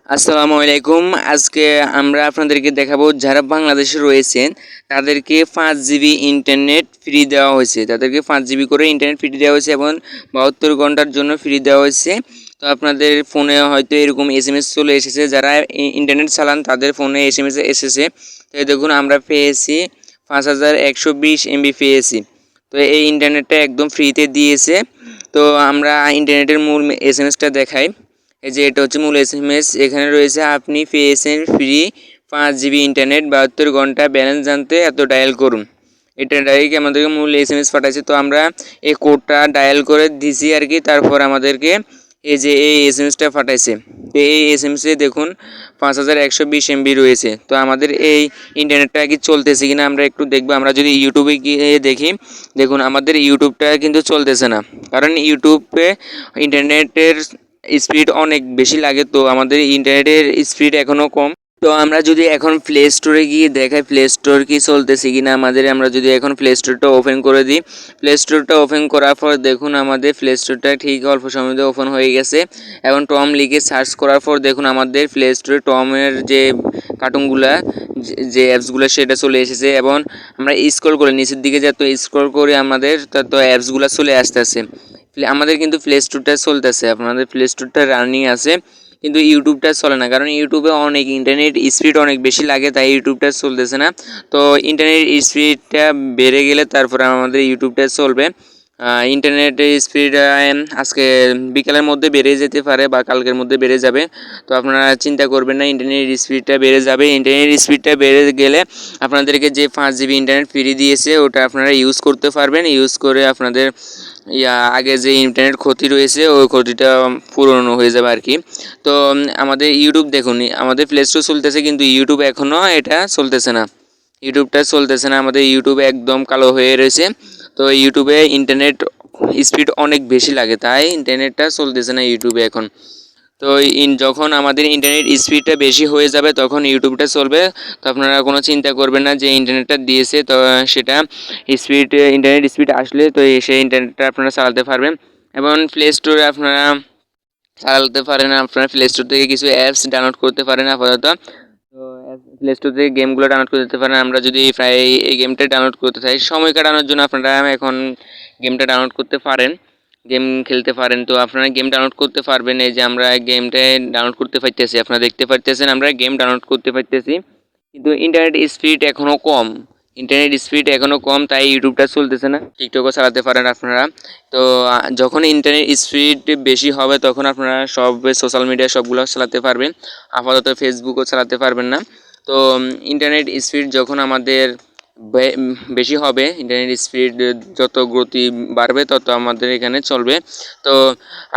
আসসালামু আলাইকুম। আজকে আমরা আপনাদেরকে দেখাবো যারা বাংলাদেশে রয়েছেন তাদেরকে 5 জিবি ইন্টারনেট ফ্রি দেওয়া হয়েছে। তাদেরকে 5 জিবি করে ইন্টারনেট ফ্রি দেওয়া হয়েছে এবং 72 ঘন্টার জন্য ফ্রি দেওয়া হয়েছে। তো আপনাদের ফোনে হয়তো এরকম এসএমএস চলে এসেছে, যারা ইন্টারনেট চালান তাদের ফোনে এসএমএস এসেছে। তো দেখুন আমরা পেয়েছি 5120 এমবি পেয়েছি। তো এই ইন্টারনেটটা একদম ফ্রিতে দিয়েছে। তো আমরা ইন্টারনেটের মূল এসএমএসটা দেখাই। এই যে এটা হচ্ছে মূল এসএমএস। এখানে রয়েছে আপনি পেয়েছেন ফ্রি 5 জিবি ইন্টারনেট, 72 ঘন্টা, ব্যালেন্স জানতে এত ডায়াল করুন। এটা ডাইরেক্ট আমাদেরকে মূল এসএমএস পাঠাচ্ছে। তো আমরা এই কোডটা ডায়াল করে দিছি আর কি। তারপর আমাদেরকে এই যে এই এসএমএসটা পাঠাইছে। তো এই এসএমএসে দেখুন 5120 এমবি রয়েছে। তো আমাদের এই ইন্টারনেটটা কি চলতেছে কিনা আমরা একটু দেখবো। আমরা যদি ইউটিউবে গিয়ে দেখি, দেখুন আমাদের ইউটিউবটা কিন্তু চলতেছে না, কারণ ইউটিউবে ইন্টারনেটের স্পিড অনেক বেশি লাগে। তো আমাদের ইন্টারনেটের স্পিড এখনও কম। তো আমরা যদি এখন প্লে স্টোরে গিয়ে দেখাই প্লে স্টোর কি চলতেছে কিনা আমাদের, আমরা যদি এখন প্লে স্টোরটা ওপেন করে দিই, প্লে স্টোরটা ওপেন করার পর দেখুন আমাদের প্লে স্টোরটা ঠিক অল্প সময়ের মধ্যে ওপেন হয়ে গেছে। এখন টম লিখে সার্চ করার পর দেখুন আমাদের প্লে স্টোরে টমের যে কার্টুনগুলা, যে অ্যাপসগুলো সেটা চলে এসেছে। এবং আমরা স্ক্রল করে নিচের দিকে যত স্ক্রল করে আমাদের তত অ্যাপসগুলো চলে আসতেছে। আমাদের কিন্তু প্লে স্টোরটা চলতেছে, আপনাদের প্লে স্টোরটা রানিং আছে, কিন্তু ইউটিউবটা চলে না, কারণ ইউটিউবে অনেক ইন্টারনেট স্পিড অনেক বেশি লাগে, তাই ইউটিউবটা চলতেছে না। তো ইন্টারনেট স্পিডটা বেড়ে গেলে তারপরে আমাদের ইউটিউবটা চলবে। ইন্টারনেটের স্পিড আজকে বিকালের মধ্যে বেড়ে যেতে পারে বা কালকের মধ্যে বেড়ে যাবে। তো আপনারা চিন্তা করবেন না, ইন্টারনেট স্পিডটা বেড়ে যাবে। ইন্টারনেট স্পিডটা বেড়ে গেলে আপনাদেরকে যে 5 জিবি ইন্টারনেট ফ্রি দিয়েছে ওটা আপনারা ইউজ করতে পারবেন। ইউজ করে আপনাদের আগে যে ইন্টারনেট ক্ষতি রয়েছে ওই ক্ষতিটা পূরণ হয়ে যাবে আর কি। তো আমাদের ইউটিউব দেখুন, আমাদের প্লে স্টোর চলতেছে কিন্তু ইউটিউব এখনও এটা চলতেছে না, ইউটিউবটা চলতেছে না। আমাদের ইউটিউব একদম কালো হয়ে রয়েছে। তো ইউটিউবে ইন্টারনেট স্পিড অনেক বেশি লাগে, তাই ইন্টারনেটটা চলতেছে না ইউটিউবে এখন। তো যখন আমাদের ইন্টারনেট স্পিডটা বেশি হয়ে যাবে তখন ইউটিউবটা চলবে। তো আপনারা কোনো চিন্তা করবেন না যে ইন্টারনেটটা দিয়েছে তো সেটা স্পিড, ইন্টারনেট স্পিড আসলে তো সেই ইন্টারনেটটা আপনারা চালাতে পারবেন। এবং প্লে স্টোরে আপনারা চালাতে পারেন, আপনারা প্লে স্টোর থেকে কিছু অ্যাপস ডাউনলোড করতে পারেন আপাতত। তো প্লে স্টোর থেকে গেমগুলো ডাউনলোড করতে পারেন। আমরা যদি প্রায় এই গেমটা ডাউনলোড করতে চাই সময় কাটানোর জন্য, আপনারা এখন গেমটা ডাউনলোড করতে পারেন, গেম খেলতে পারেন। তো আপনারা গেম ডাউনলোড করতে পারবেন। এই যে আমরা গেমটা ডাউনলোড করতে পারতেছি, আপনারা দেখতে পারতেছেন আমরা গেম ডাউনলোড করতে পারতেছি, কিন্তু ইন্টারনেট স্পিড এখনও কম, ইন্টারনেট স্পিড এখনও কম, তাই ইউটিউবটা চলতেছে না। টিকটকও চালাতে পারেন আপনারা। তো যখন ইন্টারনেট স্পিড বেশি হবে তখন আপনারা সব সোশ্যাল মিডিয়া সবগুলো চালাতে পারবেন। আপাতত ফেসবুকও চালাতে পারবেন না। তো ইন্টারনেট স্পিড যখন আমাদের বেশি হবে, ইন্টারনেট স্পিড যত গতি বাড়বে তত আমাদের এখানে চলবে। তো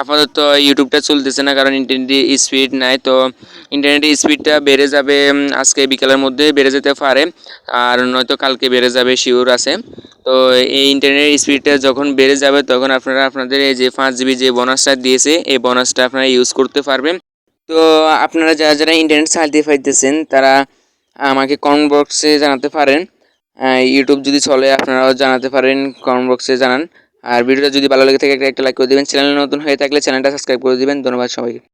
আপাতত ইউটিউবটা চলতেছে না, কারণ ইন্টারনেট স্পিড নাই। তো ইন্টারনেট স্পিডটা বেড়ে যাবে, আজকে বিকালের মধ্যে বেড়ে যেতে পারে, আর নয়তো কালকে বেড়ে যাবে, শিওর আছে। তো এই ইন্টারনেট স্পিডটা যখন বেড়ে যাবে তখন আপনারা আপনাদের এই যে 5 জিবি যে বোনাসটা দিয়েছে এই বোনাসটা আপনারা ইউজ করতে পারবেন। তো আপনারা যারা যারা ইন্টারনেট চালাতে পারতেছেন তারা আমাকে কমেন্ট বক্সে জানাতে পারেন। ইউটিউব যদি চলে আপনারাও জানাতে পারেন, কমেন্ট বক্সে জানান। আর ভিডিওটা যদি ভালো লেগে থাকে একটা লাইক করে দেবেন। চ্যানেলে নতুন হয়ে থাকলে চ্যানেলটা সাবস্ক্রাইব করে দেবেন। ধন্যবাদ সবাইকে।